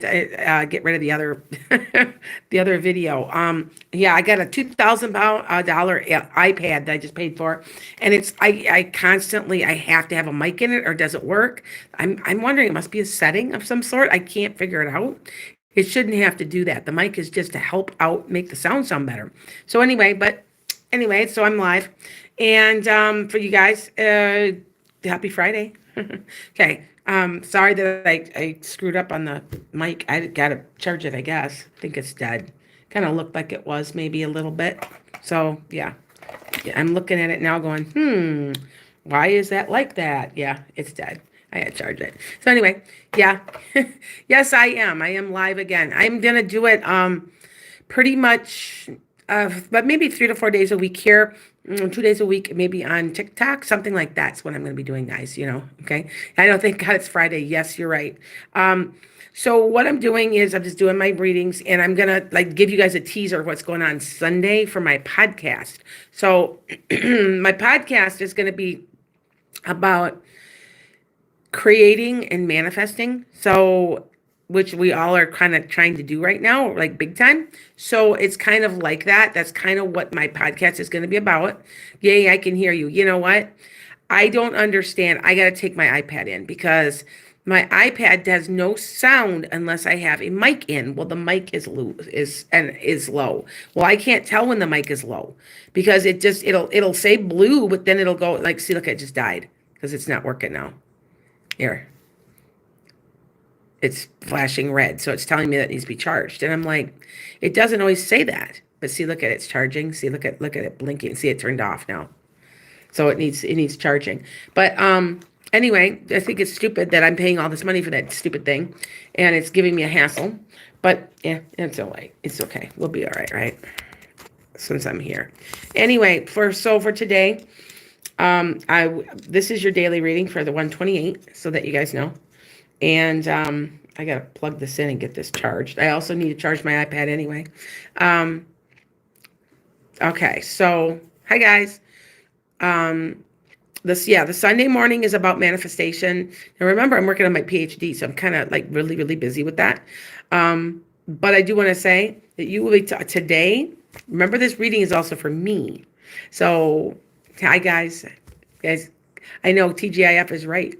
get rid of the other the other video. Yeah, I got a $2,000 iPad that I just paid for, and I constantly I have to have a mic in it, or does it work? I'm wondering, it must be a setting of some sort. I can't figure it out. It shouldn't have to do that. The mic is just to help out make the sound better. So anyway, so I'm live, and for you guys, happy Friday. Okay. Sorry that I screwed up on the mic. I gotta charge it, I guess. I think it's dead. Kind of looked like it was maybe a little bit. So yeah. Yeah, I'm looking at it now going, why is that like that? Yeah, it's dead. I had to charge it. So anyway, yeah. Yes, I am. I am live again. I'm gonna do it pretty much but maybe 3 to 4 days a week here, 2 days a week, maybe on TikTok, something like that's what I'm going to be doing, guys. Okay. I don't think God it's Friday. Yes, you're right. So what I'm doing is I'm just doing my readings, and I'm gonna like give you guys a teaser of what's going on Sunday for my podcast. So my podcast is going to be about creating and manifesting. So which we all are kind of trying to do right now, like big time. So it's kind of like that. That's kind of what my podcast is going to be about. Yay, I can hear you. You know what? I don't understand. I got to take my iPad in because my iPad has no sound unless I have a mic in. Well, the mic is low, is low. Well, I can't tell when the mic is low because it'll say blue, but then it'll go like, see, look, it just died because it's not working now. Here. It's flashing red. So it's telling me that it needs to be charged. And I'm like, it doesn't always say that. But see, look at it, it's charging. See, look at it blinking. See, it turned off now. So it needs charging. But anyway, I think it's stupid that I'm paying all this money for that stupid thing. And it's giving me a hassle. But yeah, it's all right. It's okay. We'll be all right, right? Since I'm here. Anyway, for today, this is your daily reading for the 128, so that you guys know. And I got to plug this in and get this charged. I also need to charge my iPad anyway. Okay, so hi guys. The Sunday morning is about manifestation. And remember, I'm working on my PhD, so I'm kind of like really, really busy with that. But I do want to say that you will be today. Remember, this reading is also for me. So hi guys. I know TGIF is right.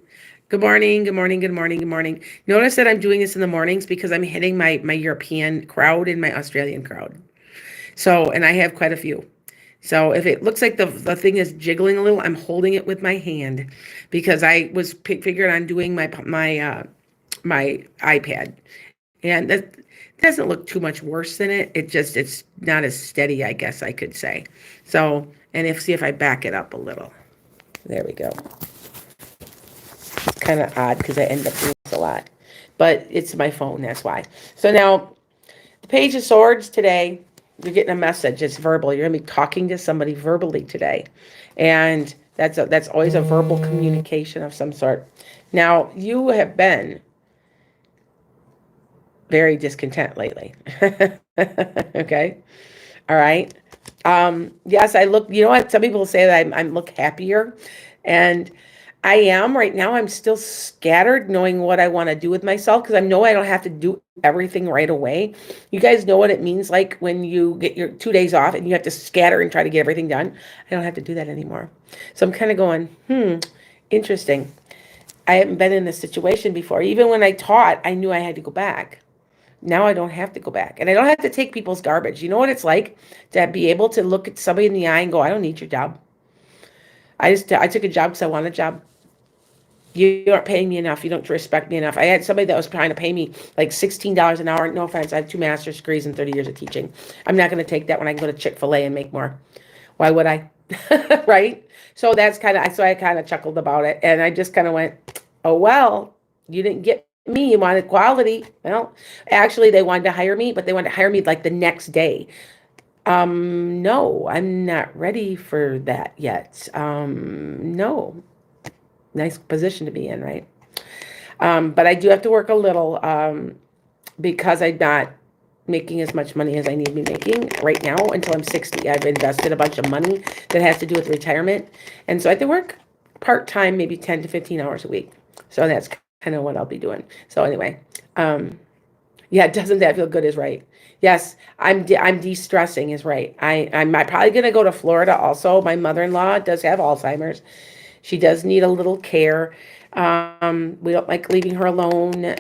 Good morning, good morning, good morning, good morning. Notice that I'm doing this in the mornings because I'm hitting my European crowd and my Australian crowd. So, and I have quite a few. So if it looks like the thing is jiggling a little, I'm holding it with my hand because I was figuring on doing my iPad. And that doesn't look too much worse than it. It's not as steady, I guess I could say. So, and see if I back it up a little. There we go. It's kind of odd because I end up doing this a lot. But it's my phone, that's why. So now, the Page of Swords today, you're getting a message. It's verbal. You're going to be talking to somebody verbally today. And that's always a verbal communication of some sort. Now, you have been very discontent lately. Okay? All right? Yes, I look, you know what? Some people say that I look happier. And I am right now. I'm still scattered, knowing what I want to do with myself because I know I don't have to do everything right away. You guys know what it means like when you get your 2 days off and you have to scatter and try to get everything done. I don't have to do that anymore. So I'm kind of going, interesting. I haven't been in this situation before. Even when I taught, I knew I had to go back. Now I don't have to go back. And I don't have to take people's garbage. You know what it's like to be able to look at somebody in the eye and go, I don't need your job. I took a job because I want a job. You aren't paying me enough. You don't respect me enough. I had somebody that was trying to pay me like $16 an hour. No offense. I have 2 master's degrees and 30 years of teaching. I'm not going to take that when I can go to Chick-fil-A and make more. Why would I? Right? So I kind of chuckled about it. And I just kind of went, oh, well, you didn't get me. You wanted quality. Well, actually, they wanted to hire me, but they wanted to hire me like the next day. No, I'm not ready for that yet. No. Nice position to be in, right? But I do have to work a little because I'm not making as much money as I need to be making right now until I'm 60. I've invested a bunch of money that has to do with retirement. And so I have to work part-time, maybe 10 to 15 hours a week. So that's kind of what I'll be doing. So anyway, Yeah, doesn't that feel good is right. Yes, I'm de-stressing is right. I'm probably gonna go to Florida also. My mother-in-law does have Alzheimer's. She does need a little care. We don't like leaving her alone.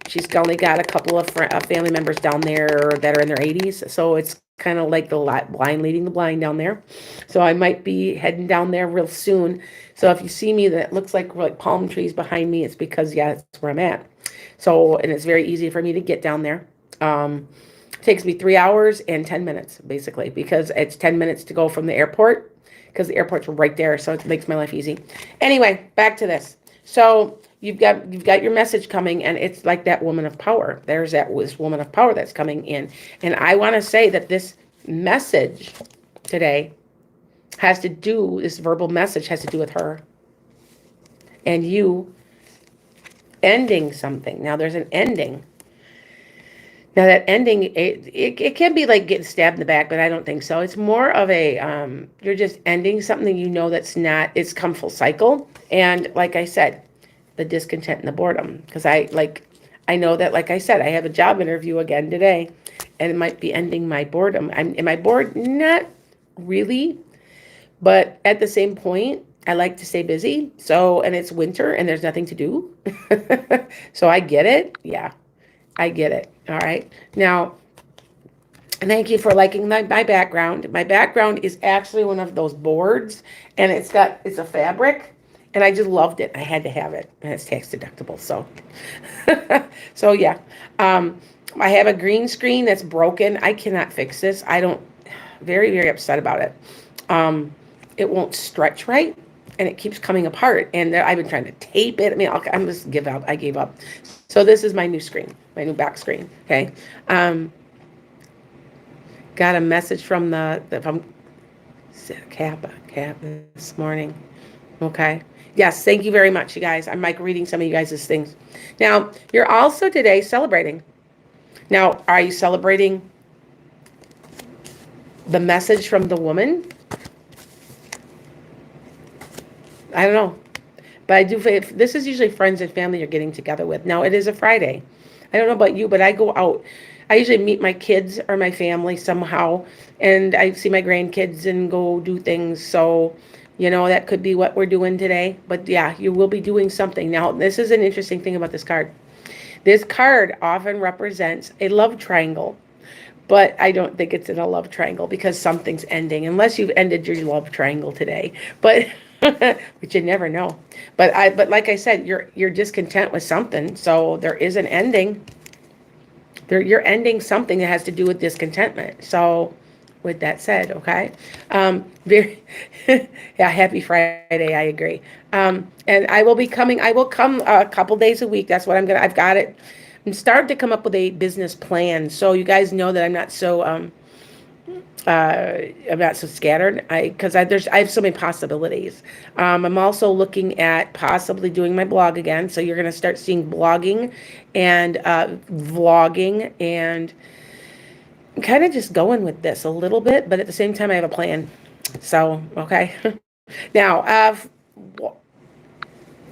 She's only got a couple of family members down there that are in their 80s, so it's kind of like the blind leading the blind down there. So I might be heading down there real soon. So if you see me that looks like palm trees behind me, it's because yeah, that's where I'm at. So and it's very easy for me to get down there. Takes me 3 hours and 10 minutes basically because it's 10 minutes to go from the airport because the airport's right there, so it makes my life easy. Anyway, back to this. So you've got your message coming, and it's like that woman of power. There's this woman of power that's coming in, and I want to say that this message today this verbal message has to do with her and you ending something. Now there's an ending. Now that ending, it can be like getting stabbed in the back, but I don't think so. It's more of you're just ending something it's come full cycle. And like I said, the discontent and the boredom. Because I know that, like I said, I have a job interview again today, and it might be ending my boredom. Am I bored? Not really. But at the same point, I like to stay busy. So, and it's winter and there's nothing to do. So I get it. Yeah. I get it. All right. Now, thank you for liking my background. My background is actually one of those boards, and it's a fabric, and I just loved it. I had to have it, and it's tax deductible. So, so yeah. I have a green screen that's broken. I cannot fix this. I don't, very, very upset about it. It won't stretch right, and it keeps coming apart. And I've been trying to tape it. I mean, I'm just give up. I gave up. So this is my new screen, my new back screen. Okay. Got a message from from Kappa this morning. Okay. Yes. Thank you very much, you guys. I'm like reading some of you guys' things. Now, you're also today celebrating. Now, are you celebrating the message from the woman? I don't know. But I do, this is usually friends and family you're getting together with. Now, it is a Friday. I don't know about you, but I go out. I usually meet my kids or my family somehow, and I see my grandkids and go do things. So, that could be what we're doing today. But yeah, you will be doing something. Now, this is an interesting thing about this card. This card often represents a love triangle, but I don't think it's in a love triangle because something's ending, unless you've ended your love triangle today. But but you never know. But like I said, you're discontent with something, so there is an ending. You're ending something that has to do with discontentment. So, with that said, okay, very yeah, happy Friday. I agree. And I will be coming. I will come a couple days a week. That's what I've got it. I'm starting to come up with a business plan, so you guys know that I'm not so scattered. I have so many possibilities. I'm also looking at possibly doing my blog again. So you're going to start seeing blogging and vlogging, and I'm kind of just going with this a little bit, but at the same time I have a plan. So, okay. Now,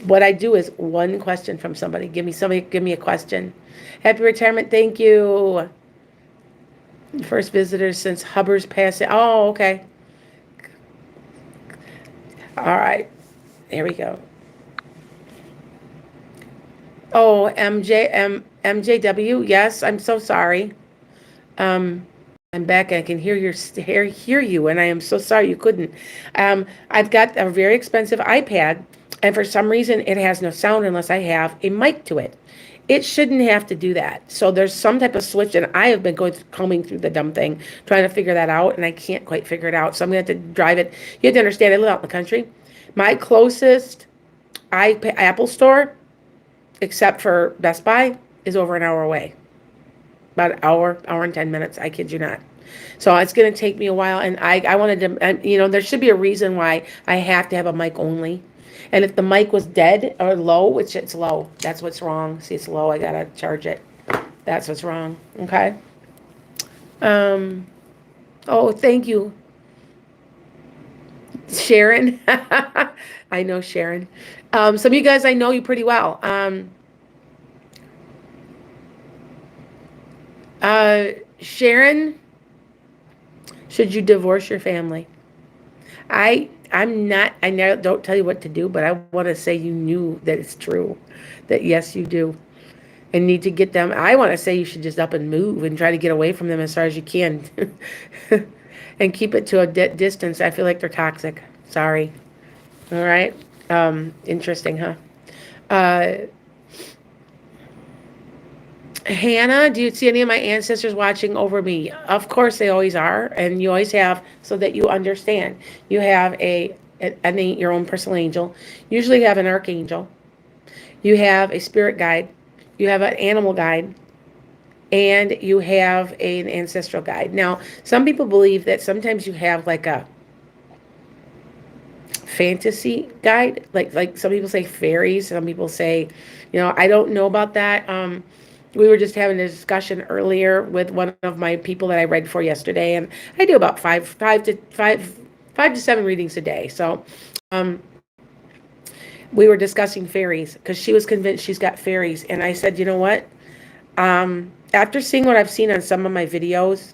what I do is one question from somebody. Give me a question. Happy retirement. Thank you. First visitor since Hubbard's passing. Oh, okay. All right. There we go. Oh, MJW. Yes, I'm so sorry. I'm back. I can hear you, and I am so sorry you couldn't. I've got a very expensive iPad, and for some reason it has no sound unless I have a mic to it. It shouldn't have to do that. So there's some type of switch, and I have been combing through the dumb thing, trying to figure that out, and I can't quite figure it out. So I'm going to have to drive it. You have to understand, I live out in the country. My closest Apple store, except for Best Buy, is over an hour away. About an hour and 10 minutes. I kid you not. So it's going to take me a while, and I wanted to, there should be a reason why I have to have a mic only. And if the mic was dead or low, which it's low, that's what's wrong. See, it's low. I got to charge it. That's what's wrong. Okay. Oh, thank you, Sharon. I know Sharon. Some of you guys, I know you pretty well. Uh, Sharon, should you divorce your family? I'm not. I never don't tell you what to do, but I want to say you knew that it's true. That yes, you do, and need to get them. I want to say you should just up and move and try to get away from them as far as you can, and keep it to a distance. I feel like they're toxic. Sorry. All right. Interesting, huh? Uh, Hannah, do you see any of my ancestors watching over me? Of course, they always are, and you always have, so that you understand. You have your own personal angel. Usually, you have an archangel. You have a spirit guide. You have an animal guide, and you have an ancestral guide. Now, some people believe that sometimes you have like a fantasy guide, like some people say fairies, some people say, I don't know about that. We were just having a discussion earlier with one of my people that I read for yesterday, and I do about five to seven readings a day. So um, we were discussing fairies because she was convinced she's got fairies, and I said, you know what? After seeing what I've seen on some of my videos,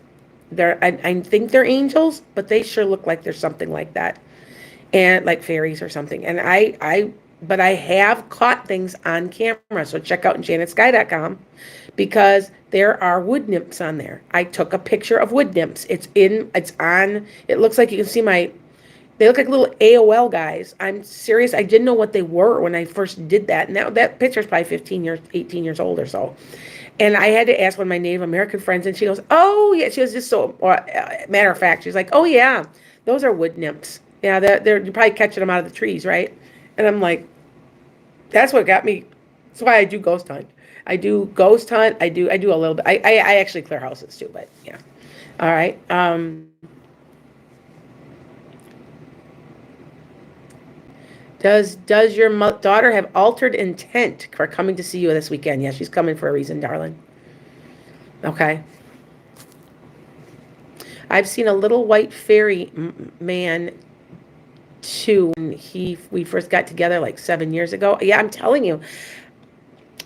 I think they're angels, but they sure look like there's something like that, and like fairies or something. And but I have caught things on camera. So check out enchantedskye.com because there are wood nymphs on there. I took a picture of wood nymphs. It looks like you can see they look like little AOL guys. I'm serious. I didn't know what they were when I first did that. Now that picture's probably 15 years, 18 years old or so. And I had to ask one of my Native American friends, and she goes, "Oh yeah." She was just so matter of fact. She's like, "Oh yeah, those are wood nymphs. Yeah, you're probably catching them out of the trees, right?" And I'm like, "That's what got me. That's why I do ghost hunt. I do ghost hunt. I do a little bit. I actually clear houses too, but yeah. All right. Does your daughter have altered intent for coming to see you this weekend? Yes, she's coming for a reason, darling. Okay. I've seen a little white fairy man too when we first got together like 7 years ago. Yeah, I'm telling you.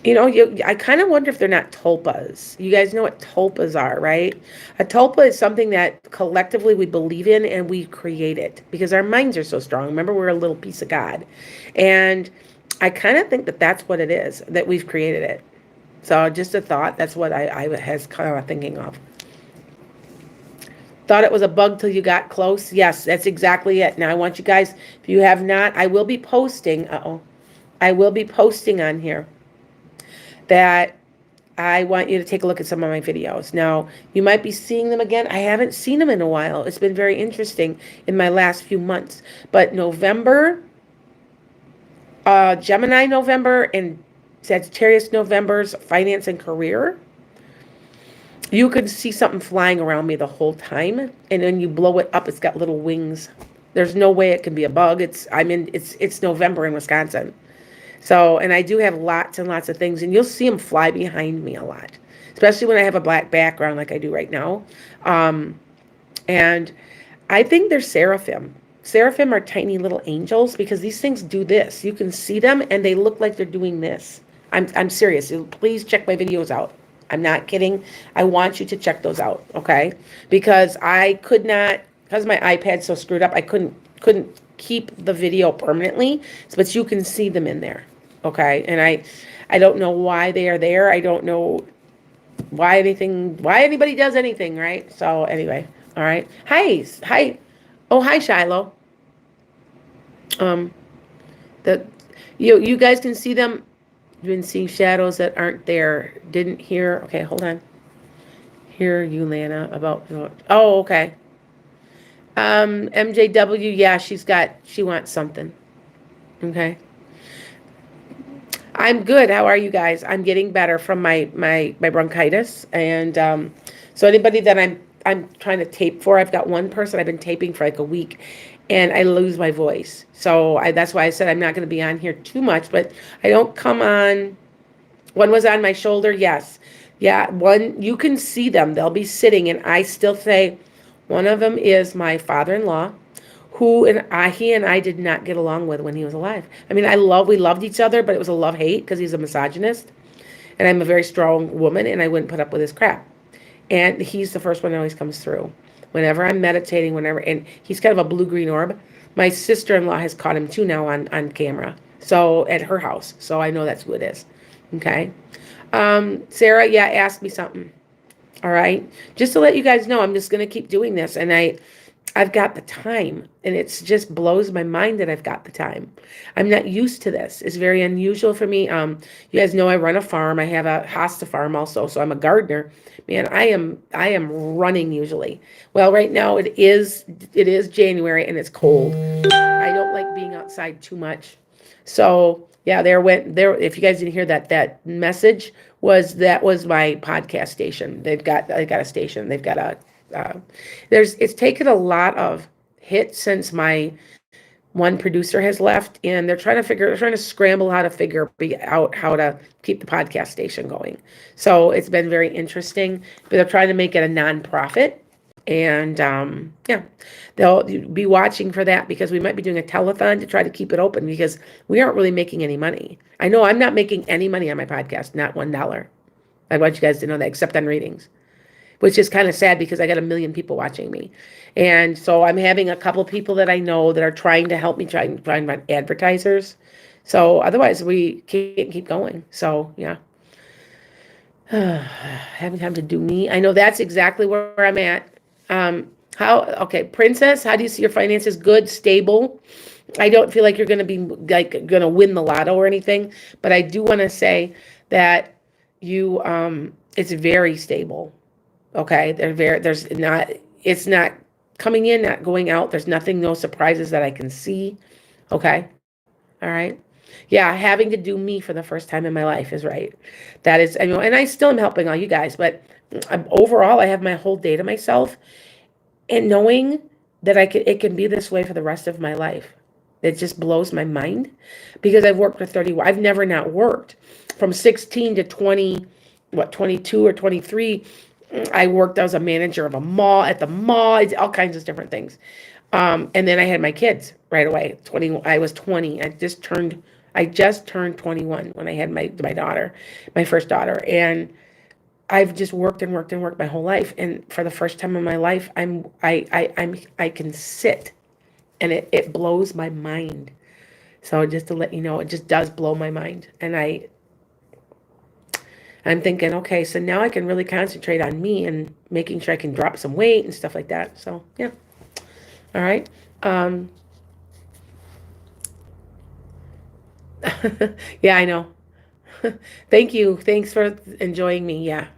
I kind of wonder if they're not tulpas. You guys know what tulpas are, right? A tulpa is something that collectively we believe in and we create it because our minds are so strong. Remember, we're a little piece of God. And I kind of think that that's what it is, that we've created it. So just a thought. That's what I was kind of thinking of. Thought it was a bug till you got close. Yes, that's exactly it. Now I want you guys, if you have not, I will be posting. I will be posting on here that I want you to take a look at some of my videos. Now, you might be seeing them again. I haven't seen them in a while. It's been very interesting in my last few months. But November, Gemini November, and Sagittarius November's finance and career, you could see something flying around me the whole time. And then you blow it up, it's got little wings. There's no way it can be a bug. It's November in Wisconsin. So, and I do have lots and lots of things, and you'll see them fly behind me a lot, especially when I have a black background like I do right now. And I think they're seraphim. Seraphim are tiny little angels because these things do this. You can see them, and they look like they're doing this. I'm serious. Please check my videos out. I'm not kidding. I want you to check those out, okay? Because I could not, because my iPad's so screwed up, I couldn't keep the video permanently, but you can see them in there, okay? And I don't know why they are there. I don't know why anybody does anything, right? So anyway, all right. Hi. Oh, hi, Shiloh. The you guys can see them. You've been seeing shadows that aren't there. Didn't hear. Okay, hold on. Hear you, Lana, about. Oh, okay. MJW, yeah, she wants something. Okay. I'm good. How are you guys? I'm getting better from my bronchitis. And so anybody that I'm trying to tape for, I've got one person I've been taping for like a week and I lose my voice. So that's why I said I'm not going to be on here too much, but I don't come on. One was on my shoulder. Yes. Yeah. One, you can see them. They'll be sitting and I still say, one of them is my father-in-law, he and I did not get along with when he was alive. I mean, we loved each other, but it was a love-hate because he's a misogynist, and I'm a very strong woman, and I wouldn't put up with his crap. And he's the first one that always comes through. Whenever I'm meditating, whenever, and he's kind of a blue-green orb. My sister-in-law has caught him too now on camera. So at her house. So I know that's who it is. Okay. Sarah, yeah, ask me something. All right. Just to let you guys know, I'm just going to keep doing this. And I've got the time, and it just blows my mind that I've got the time. I'm not used to this. It's very unusual for me. You guys know I run a farm. I have a hosta farm also, so I'm a gardener. Man, I am running usually. Well, right now it is January and it's cold. I don't like being outside too much. So yeah, there. If you guys didn't hear that message that was my podcast station. They got a station. They've got a it's taken a lot of hits since my one producer has left, and they're trying to scramble how to figure out how to keep the podcast station going. So it's been very interesting, but they're trying to make it a nonprofit. And yeah, they'll be watching for that because we might be doing a telethon to try to keep it open because we aren't really making any money. I know I'm not making any money on my podcast, not $1. I want you guys to know that, except on readings, which is kind of sad because I got a million people watching me. And so I'm having a couple people that I know that are trying to help me try and find my advertisers. So otherwise we can't keep going. So yeah. Having time to do me. I know that's exactly where I'm at. Okay, Princess, how do you see your finances? Good, stable. I don't feel like you're going to be like going to win the lotto or anything, but I do want to say that it's very stable. Okay, it's not coming in, not going out. There's nothing, no surprises that I can see. Okay, all right. Yeah, having to do me for the first time in my life is right. That is, and I still am helping all you guys, but overall, I have my whole day to myself, and knowing that it can be this way for the rest of my life. It just blows my mind because I've worked for 30. I've never not worked from 16 to 20, 22 or 23. I worked as a manager of a mall at the mall, all kinds of different things. And then I had my kids right away. I was 20. I just turned 21 when I had my daughter, my first daughter. And I've just worked and worked and worked my whole life. And for the first time in my life, I can sit, and it blows my mind. So just to let you know, it just does blow my mind. And I'm thinking, okay, so now I can really concentrate on me and making sure I can drop some weight and stuff like that. So yeah. All right. Yeah, I know. Thank you. Thanks for enjoying me. Yeah.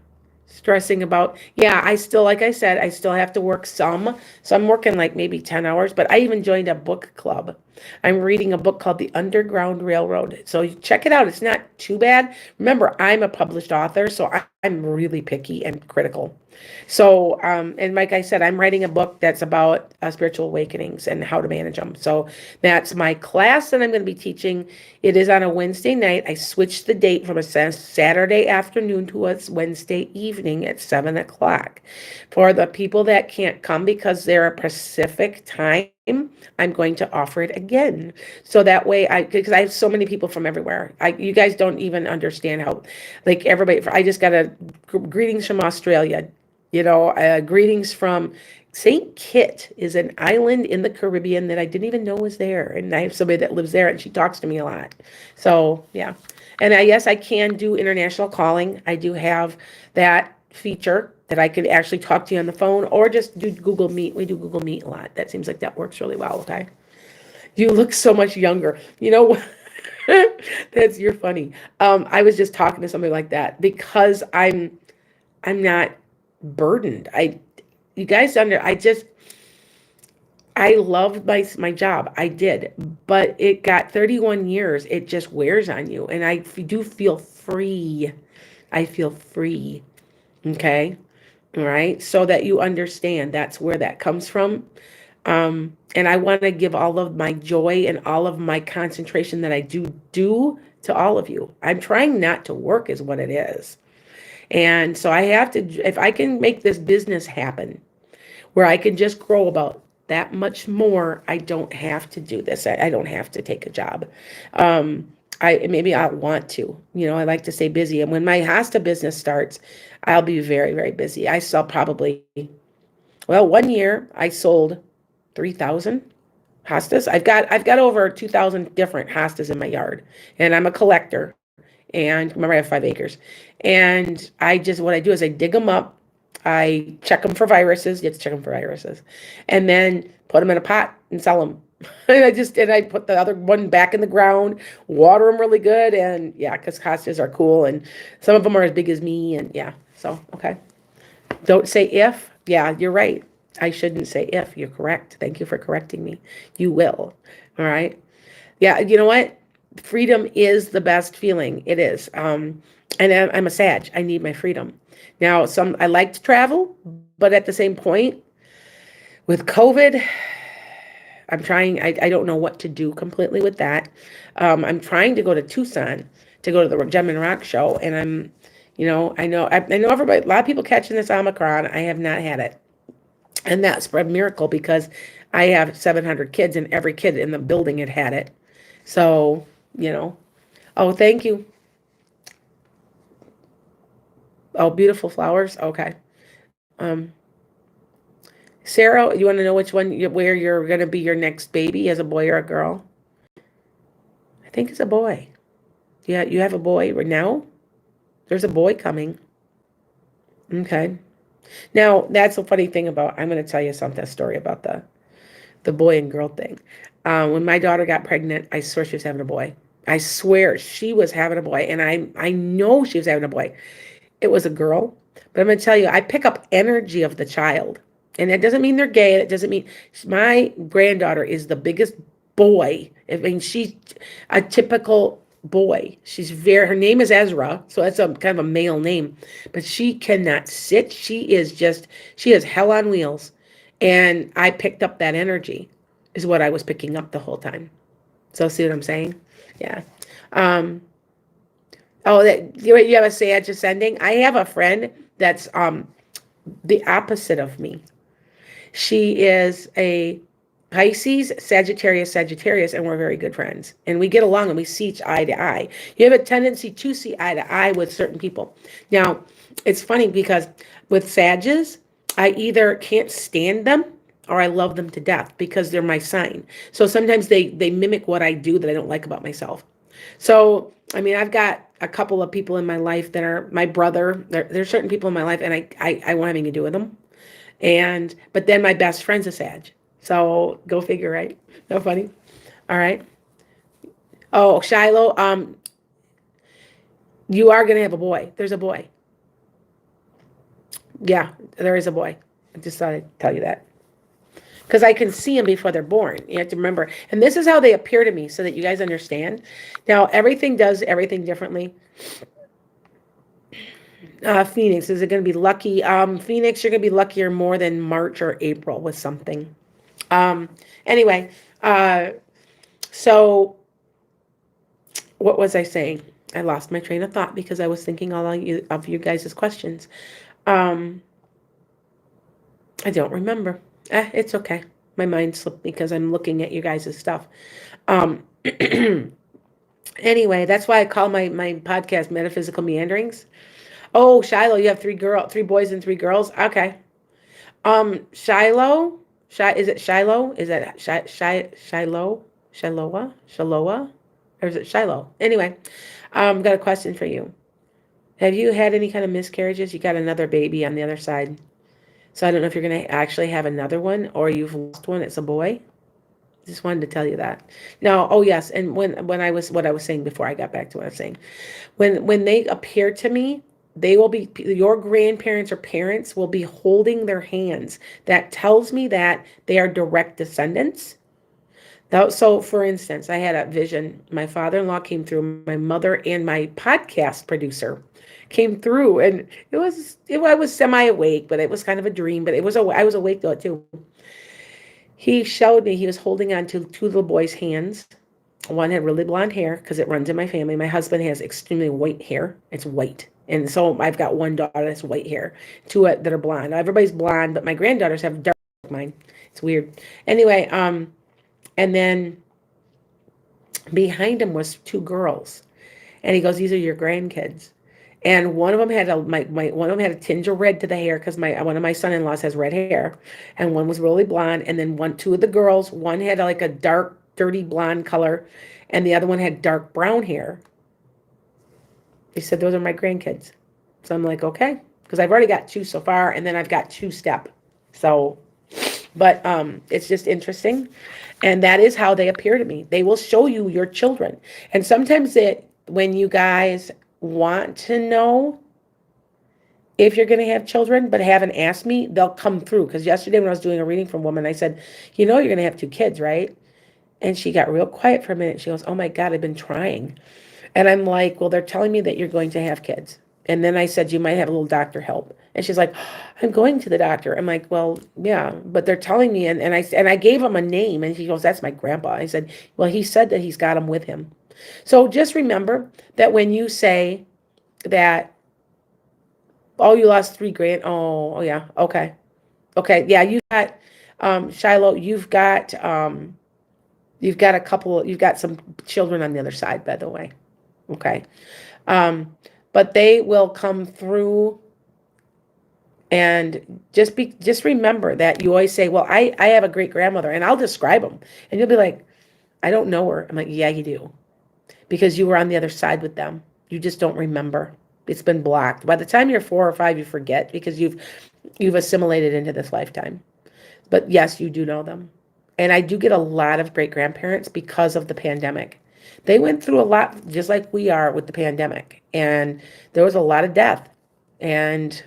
Stressing about, yeah, I still, like I said, I still have to work some. So I'm working like maybe 10 hours, but I even joined a book club. I'm reading a book called The Underground Railroad. So check it out. It's not too bad. Remember, I'm a published author, so I'm really picky and critical. So, and like I said, I'm writing a book that's about spiritual awakenings and how to manage them. So that's my class that I'm going to be teaching. It is on a Wednesday night. I switched the date from a Saturday afternoon to a Wednesday evening at 7 o'clock. For the people that can't come because they're a Pacific time, I'm going to offer it again. So that way because I have so many people from everywhere. You guys don't even understand how, like everybody, I just got greetings from Australia, greetings from St. Kitts is an island in the Caribbean that I didn't even know was there. And I have somebody that lives there and she talks to me a lot. So yeah. And yes, I can do international calling. I do have that feature that I could actually talk to you on the phone or just do Google Meet. We do Google Meet a lot. That seems like that works really well. Okay. You look so much younger. You're funny. I was just talking to somebody like that because I'm not burdened. You guys I loved my job. I did, but it got 31 years. It just wears on you. And I do feel free. I feel free. Okay. All right. So that you understand that's where that comes from. And I want to give all of my joy and all of my concentration that I do to all of you. I'm trying not to work is what it is. And so I have to, if I can make this business happen where I can just grow about that much more, I don't have to do this. I don't have to take a job. maybe I'll want to. I like to stay busy. And when my hosta business starts, I'll be very, very busy. I sell probably, well, one year I sold 3,000 hostas. I've got over 2,000 different hostas in my yard, and I'm a collector. And remember, I have 5 acres. And what I do is I dig them up, I check them for viruses. You have to check them for viruses, and then put them in a pot and sell them. And I put the other one back in the ground, water them really good, and yeah, because hostas are cool, and some of them are as big as me, and yeah. So okay, don't say if. Yeah, you're right. I shouldn't say if. You're correct. Thank you for correcting me. You will. All right. Yeah, you know what? Freedom is the best feeling. It is. And I'm a Sag. I need my freedom. Now, I like to travel, but at the same point, with COVID, I'm trying. I don't know what to do completely with that. I'm trying to go to Tucson to go to the Gem and Rock show, and I know everybody. A lot of people catching this Omicron. I have not had it, and that's a miracle because I have 700 kids, and every kid in the building had it. So, oh, thank you. Oh, beautiful flowers. Okay. Um, Sarah, you want to know where you're going to be your next baby, as a boy or a girl? I think it's a boy. Yeah, you have a boy right now? There's a boy coming. Okay. Now, that's the funny thing I'm going to tell you a story about the boy and girl thing. When my daughter got pregnant, I swear she was having a boy. I swear she was having a boy, and I know she was having a boy. It was a girl, but I'm going to tell you, I pick up energy of the child, and it doesn't mean they're gay. It doesn't mean my granddaughter is the biggest boy. I mean, she's a typical boy. Her name is Ezra, so that's a kind of a male name, but she cannot sit. She is hell on wheels, and I picked up that energy, is what I was picking up the whole time. So see what I'm saying? Yeah. Um, Oh, that you have a Sag ascending. I have a friend that's the opposite of me. She is a Pisces, Sagittarius, and we're very good friends. And we get along and we see eye to eye. You have a tendency to see eye to eye with certain people. Now, it's funny because with Sages, I either can't stand them or I love them to death because they're my sign. So sometimes they mimic what I do that I don't like about myself. So, I mean, I've got a couple of people in my life that are my brother. There's certain people in my life, and I won't have anything to do with them. But then my best friend's a Sag. So go figure, right? No funny. All right. Oh, Shiloh, you are gonna have a boy. There's a boy. Yeah, there is a boy. I just thought I'd tell you that. Because I can see them before they're born. You have to remember. And this is how they appear to me so that you guys understand. Now, everything does everything differently. Phoenix, is it going to be lucky? Phoenix, you're going to be luckier more than March or April with something. Anyway, so what was I saying? I lost my train of thought because I was thinking all of you guys' questions. I don't remember. It's okay. My mind slipped because I'm looking at you guys' stuff. Anyway, that's why I call my podcast Metaphysical Meanderings. Oh, Shiloh, you have three boys and 3 girls. Okay. Shiloh, is it Shiloh? Is that Shiloh? Shiloah? Or is it Shiloh? Anyway, got a question for you. Have you had any kind of miscarriages? You got another baby on the other side. So I don't know if you're going to actually have another one or you've lost one. It's a boy. Just wanted to tell you that. Now, oh yes, and when I was what I was saying before I got back to what I was saying, when they appear to me, they will be your grandparents or parents will be holding their hands. That tells me that they are direct descendants. So, for instance, I had a vision. My father-in-law came through. My mother and my podcast producer came through, and I was semi-awake, but it was kind of a dream. But I was awake though too. He showed me he was holding on to 2 little boys' hands. One had really blonde hair because it runs in my family. My husband has extremely white hair. It's white. And so I've got one daughter that's white hair, 2 that are blonde. Everybody's blonde, but my granddaughters have dark like mine. It's weird. Anyway, and then Behind him was two girls. And he goes, these are your grandkids. And one of them had one of them had a tinge of red to the hair because my one of my son-in-laws has red hair, and one was really blonde. And then two of the girls, one had like a dark, dirty blonde color, and the other one had dark brown hair. He said, those are my grandkids. So I'm like, okay, because I've already got two so far, and then I've got two step. So, but it's just interesting, and that is how they appear to me. They will show you your children, and sometimes when you guys want to know if you're going to have children but haven't asked me, they'll come through. Because yesterday when I was doing a reading for a woman, I said, you know, you're going to have two kids, right? And she got real quiet for a minute. She goes, oh my God, I've been trying. And I'm like, well, they're telling me that you're going to have kids. And then I said, you might have a little doctor help. And she's like, I'm going to the doctor. I'm like, well, yeah, but they're telling me. And I gave him a name. And he goes, that's my grandpa. I said, well, he said that he's got him with him. So just remember that when you say that, oh, you lost 3 grand. Oh yeah. Okay. Okay. Yeah. You got, Shiloh, you've got you've got some children on the other side, by the way. Okay. But they will come through, and just remember that you always say, well, I have a great grandmother, and I'll describe them, and you'll be like, I don't know her. I'm like, yeah, you do, because you were on the other side with them. You just don't remember. It's been blocked. By the time you're 4 or 5, you forget because you've assimilated into this lifetime. But yes, you do know them. And I do get a lot of great grandparents because of the pandemic. They went through a lot just like we are with the pandemic. And there was a lot of death. And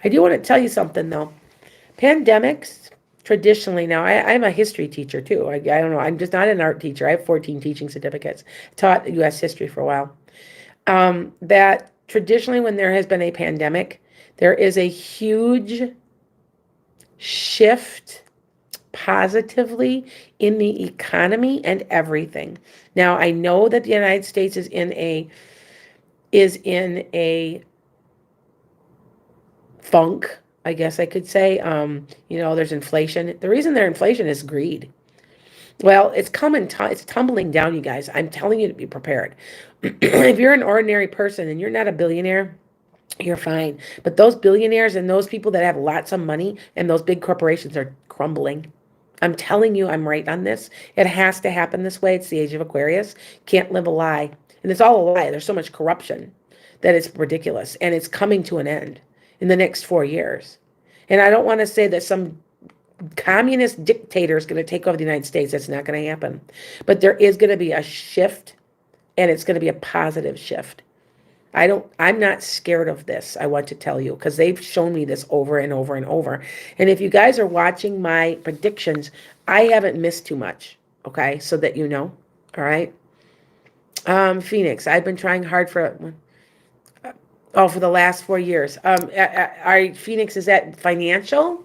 I do want to tell you something though. Pandemics, traditionally, now I'm a history teacher too. I don't know. I'm just not an art teacher. I have 14 teaching certificates. Taught U.S. history for a while. That traditionally when there has been a pandemic, there is a huge shift positively in the economy and everything. Now, I know that the United States is in a funk, I guess I could say. There's inflation. The reason there's inflation is greed. Well, it's it's tumbling down, you guys. I'm telling you to be prepared. If you're an ordinary person and you're not a billionaire, you're fine. But those billionaires and those people that have lots of money and those big corporations are crumbling. I'm telling you, I'm right on this. It has to happen this way. It's the age of Aquarius. Can't live a lie. And it's all a lie. There's so much corruption that it's ridiculous. And it's coming to an end in the next 4 years. And I don't want to say that some communist dictator is going to take over the United States. That's not going to happen. But there is going to be a shift, and it's going to be a positive shift. I'm not scared of this, I want to tell you, because they've shown me this over and over and over. And if you guys are watching my predictions, I haven't missed too much, okay? So that you know, all right? Phoenix, I've been trying hard for the last 4 years. Phoenix, is that financial?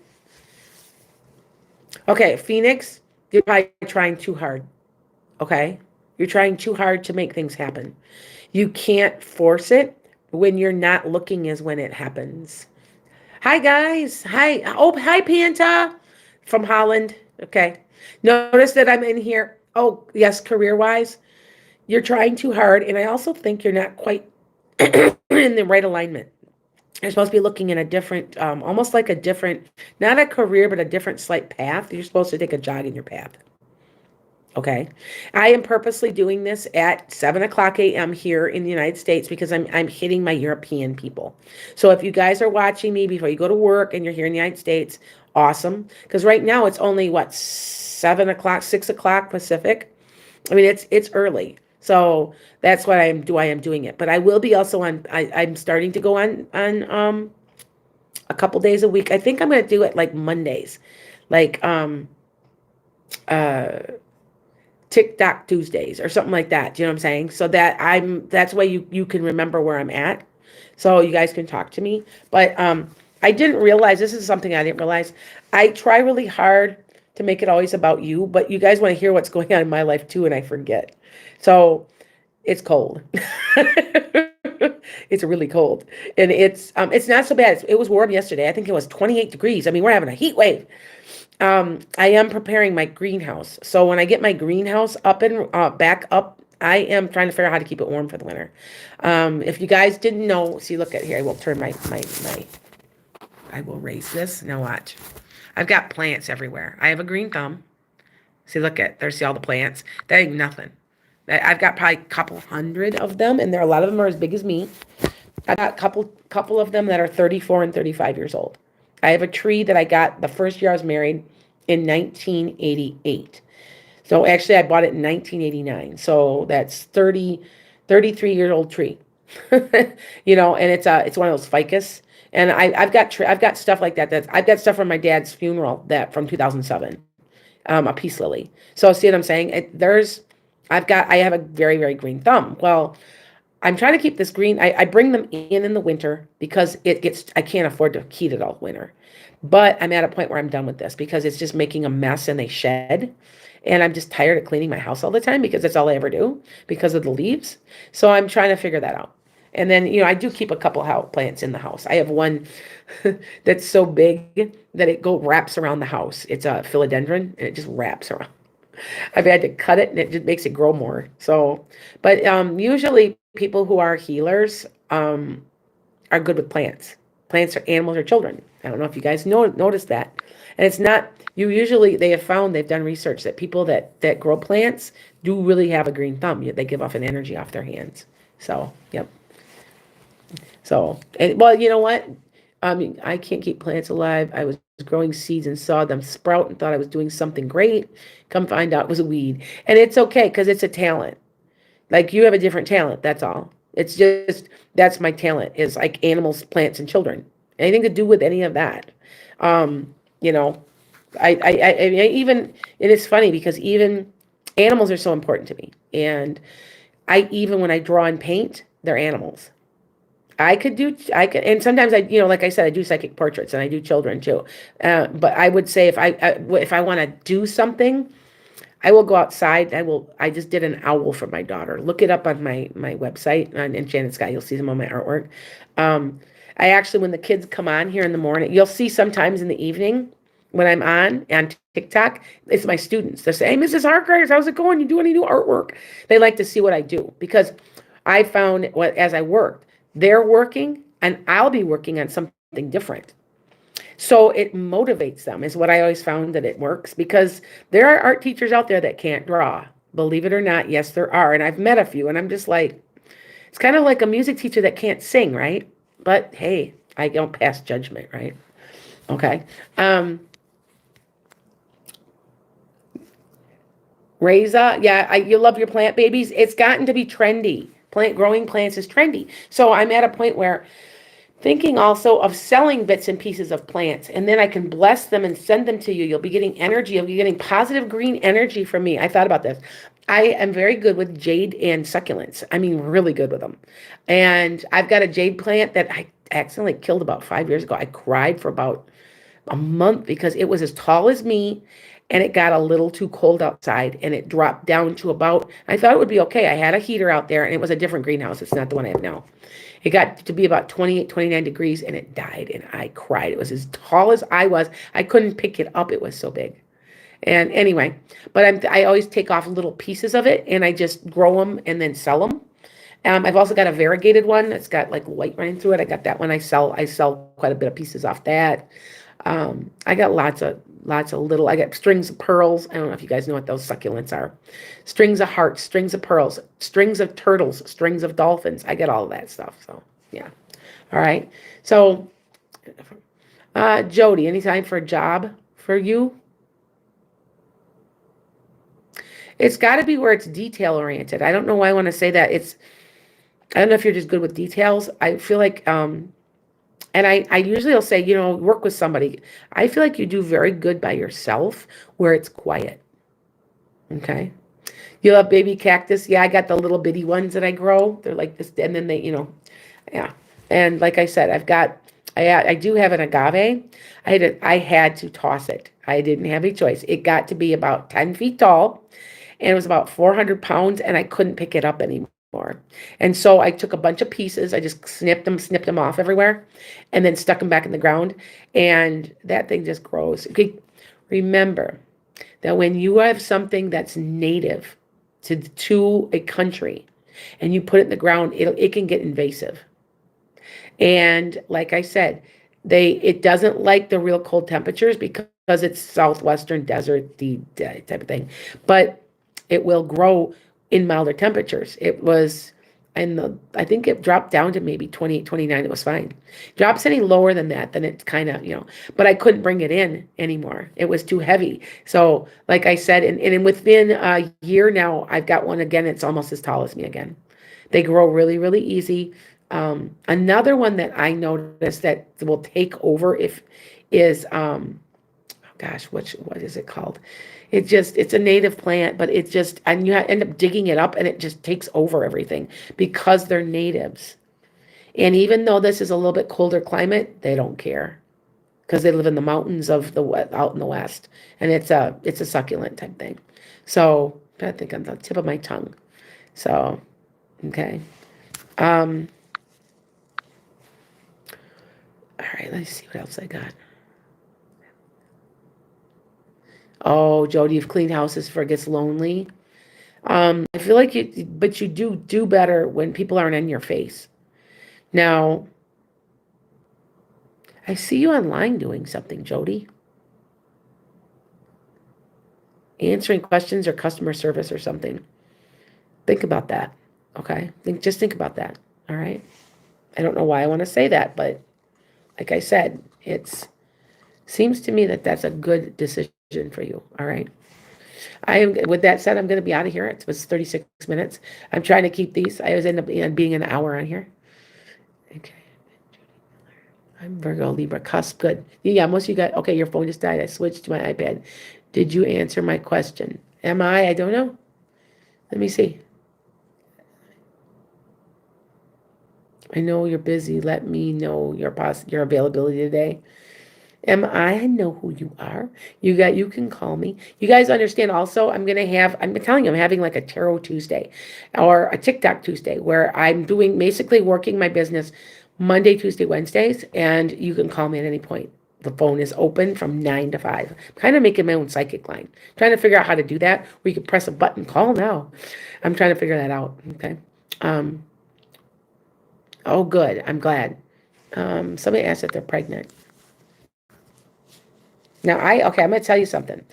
Okay, Phoenix, you're probably trying too hard, okay? You're trying too hard to make things happen. You can't force it. When you're not looking is when it happens. Hi, guys. Hi. Oh, hi, Panta from Holland. Okay. Notice that I'm in here. Oh, yes, career-wise, you're trying too hard. And I also think you're not quite in the right alignment. You're supposed to be looking in a different, almost like a different, not a career, but a different slight path. You're supposed to take a jog in your path. Okay. I am purposely doing this at 7:00 a.m. here in the United States because I'm hitting my European people. So if you guys are watching me before you go to work and you're here in the United States, awesome. Because right now it's only 7:00, 6:00 Pacific. I mean, it's early. So that's why I am doing it. But I will be also I'm starting to go on a couple days a week. I think I'm gonna do it like Mondays. Like TikTok Tuesdays or something like that. Do you know what I'm saying? So that's why you can remember where I'm at. So you guys can talk to me. But I didn't realize, this is something I didn't realize. I try really hard to make it always about you, but you guys want to hear what's going on in my life too, and I forget. So it's cold. It's really cold. And it's not so bad. It was warm yesterday. I think it was 28 degrees. I mean, we're having a heat wave. I am preparing my greenhouse. So when I get my greenhouse up and back up, I am trying to figure out how to keep it warm for the winter. If you guys didn't know, see, look at here. I will turn my I will raise this. Now watch. I've got plants everywhere. I have a green thumb. See, look at there's see all the plants. That ain't nothing. I've got probably a couple hundred of them, and there a lot of them are as big as me. I got a couple of them that are 34 and 35 years old. I have a tree that I got the first year I was married in 1988. So actually I bought it in 1989. So that's 33-year old tree. And it's one of those ficus. And I've got stuff like that. I've got stuff from my dad's funeral that from 2007, a peace lily. So see what I'm saying? I have a very, very green thumb. Well, I'm trying to keep this green. I bring them in the winter because I can't afford to heat it all winter. But I'm at a point where I'm done with this because it's just making a mess and they shed. And I'm just tired of cleaning my house all the time because that's all I ever do because of the leaves. So I'm trying to figure that out. And then, I do keep a couple house plants in the house. I have one that's so big that it wraps around the house. It's a philodendron and it just wraps around. I've had to cut it and it just makes it grow more. So, but usually people who are healers are good with plants. Plants are animals or children. I don't know if you guys notice that. And it's not, they have found, they've done research that people that grow plants do really have a green thumb. They give off an energy off their hands. So, yep. So, well, you know what? I mean, I can't keep plants alive. I was growing seeds and saw them sprout and thought I was doing something great. Come find out it was a weed. And it's okay because it's a talent. Like you have a different talent. That's all. It's just, that's my talent is like animals, plants, and children. Anything to do with any of that. You know, I even, it is funny because even animals are so important to me. And even when I draw and paint, they're animals. And sometimes like I said, I do psychic portraits and I do children too. But I would say if I want to do something, I will go outside. I just did an owl for my daughter. Look it up on my website on Enchanted Sky. You'll see some of my artwork. I actually, when the kids come on here in the morning, you'll see sometimes in the evening when I'm on TikTok, it's my students. They say, "Hey, Mrs. Harkers, how's it going? You do any new artwork?" They like to see what I do because I found as I worked, they're working and I'll be working on something different. So it motivates them is what I always found that it works because there are art teachers out there that can't draw. Believe it or not, yes, there are. And I've met a few and I'm just like, it's kind of like a music teacher that can't sing, right? But hey, I don't pass judgment, right? Okay. Reza, yeah, you love your plant babies. It's gotten to be trendy. Growing plants is trendy. So I'm at a point where thinking also of selling bits and pieces of plants, and then I can bless them and send them to you. You'll be getting energy. You'll be getting positive green energy from me. I thought about this. I am very good with jade and succulents. I mean, really good with them. And I've got a jade plant that I accidentally killed about 5 years ago. I cried for about a month because it was as tall as me and it got a little too cold outside and it dropped down to about, I thought it would be okay. I had a heater out there and it was a different greenhouse. It's not the one I have now. It got to be about 28, 29 degrees and it died and I cried. It was as tall as I was. I couldn't pick it up. It was so big. And anyway, but I always take off little pieces of it and I just grow them and then sell them. I've also got a variegated one that's got like light running through it. I got that one. I sell quite a bit of pieces off that. I got lots of little, I got strings of pearls. I don't know if you guys know what those succulents are. Strings of hearts, strings of pearls, strings of turtles, strings of dolphins. I get all of that stuff. So yeah. All right. So, Jody, any time for a job for you? It's got to be where it's detail oriented. I don't know why I want to say that. I don't know if you're just good with details. I feel like, and I usually will say, work with somebody. I feel like you do very good by yourself where it's quiet. Okay. You love baby cactus. Yeah, I got the little bitty ones that I grow. They're like this, and then yeah. And like I said, I do have an agave. I had to toss it. I didn't have a choice. It got to be about 10 feet tall and it was about 400 pounds and I couldn't pick it up anymore. And so I took a bunch of pieces. I just snipped them off everywhere and then stuck them back in the ground. And that thing just grows. Okay. Remember that when you have something that's native to a country and you put it in the ground, it can get invasive. And like I said, it doesn't like the real cold temperatures because it's southwestern desert type of thing. But it will grow in milder temperatures. It was and I think it dropped down to maybe 28, 29. It was fine. Drops any lower than that, then it's kind of, but I couldn't bring it in anymore. It was too heavy. So, like I said, and within a year now, I've got one again. It's almost as tall as me again. They grow really, really easy. Another one that I noticed that will take over if is gosh, what is it called? It's a native plant, but it just, and you end up digging it up and it just takes over everything because they're natives. And even though this is a little bit colder climate, they don't care because they live in the mountains out in the west, and it's a succulent type thing. So I think on the tip of my tongue. So okay. Um, all right, let's see what else I got. Oh, Jody, you've cleaned houses for it gets lonely. I feel like but you do better when people aren't in your face. Now, I see you online doing something, Jody. Answering questions or customer service or something. Think about that. Okay? Just think about that. All right? I don't know why I want to say that, but like I said, it seems to me that that's a good decision for you. All right? With that said, I'm going to be out of here. It was 36 minutes. I'm trying to keep these. I always end up being an hour on here. Okay. I'm Virgo, Libra, cusp. Good. Yeah, most of you got, okay, your phone just died. I switched to my iPad. Did you answer my question? Am I? I don't know. Let me see. I know you're busy. Let me know your availability today. I know who you are. You can call me. You guys understand also, I'm telling you, I'm having like a tarot Tuesday or a TikTok Tuesday where I'm doing basically working my business Monday, Tuesday, Wednesdays, and you can call me at any point. The phone is open from 9 to 5. I'm kind of making my own psychic line. Trying to figure out how to do that where you can press a button, call now. I'm trying to figure that out. Okay. Oh, good. I'm glad. Somebody asked if they're pregnant. Now, I'm going to tell you something.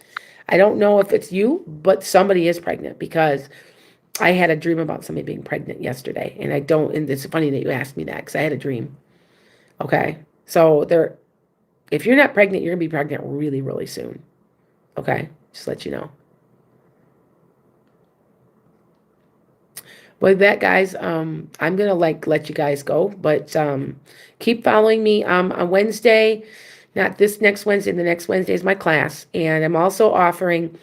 I don't know if it's you, but somebody is pregnant because I had a dream about somebody being pregnant yesterday. And it's funny that you asked me that because I had a dream. Okay. So if you're not pregnant, you're going to be pregnant really, really soon. Okay. Just let you know. With that, guys, I'm gonna let you guys go, but keep following me on Wednesday. Not this next Wednesday. The next Wednesday is my class, and I'm also offering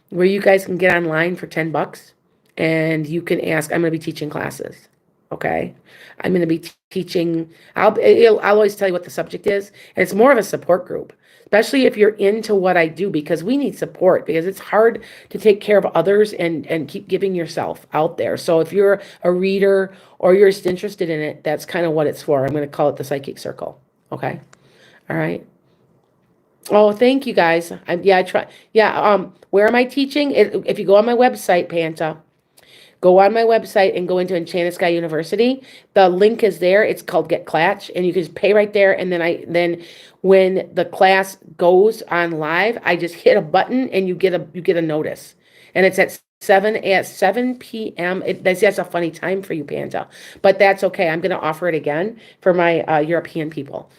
where you guys can get online for $10, and you can ask. I'm gonna be teaching classes. Okay, I'm gonna be teaching. I'll always tell you what the subject is, and it's more of a support group, especially if you're into what I do, because we need support, because it's hard to take care of others and keep giving yourself out there. So if you're a reader or you're just interested in it, that's kind of what it's for. I'm going to call it the Psychic Circle. Okay. All right. Oh, thank you guys. I try. Yeah. Where am I teaching? If you go on my website, Panta, go on my website and go into Enchanted University. The link is there. It's called Get Clatch, and you can just pay right there. And then when the class goes on live, I just hit a button and you get a notice, and it's at 7 p.m. That's a funny time for you, Panta, but that's okay. I'm going to offer it again for my European people.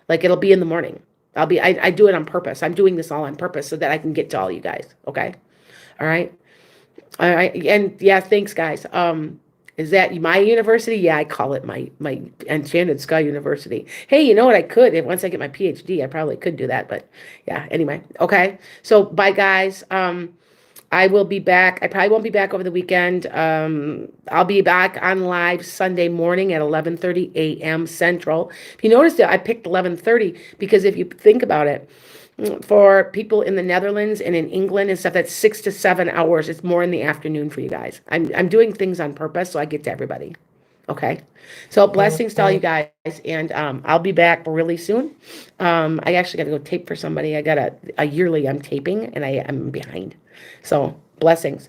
Like, it'll be in the morning. I do it on purpose. I'm doing this all on purpose so that I can get to all you guys. Okay. All right. All right. And yeah, thanks, guys. Is that my university? Yeah, I call it my Enchanted University. Hey, you know what? I could, once I get my PhD, I probably could do that. But yeah, anyway. Okay. So bye, guys. I will be back. I probably won't be back over the weekend. I'll be back on live Sunday morning at 11:30 a.m. Central. If you noticed it, I picked 11:30 because if you think about it, for people in the Netherlands and in England and stuff, that's 6 to 7 hours. It's more in the afternoon for you guys. I'm doing things on purpose so I get to everybody. Okay. So blessings to all you guys. And I'll be back really soon. I actually got to go tape for somebody. I got a yearly I'm taping and I'm behind. So blessings.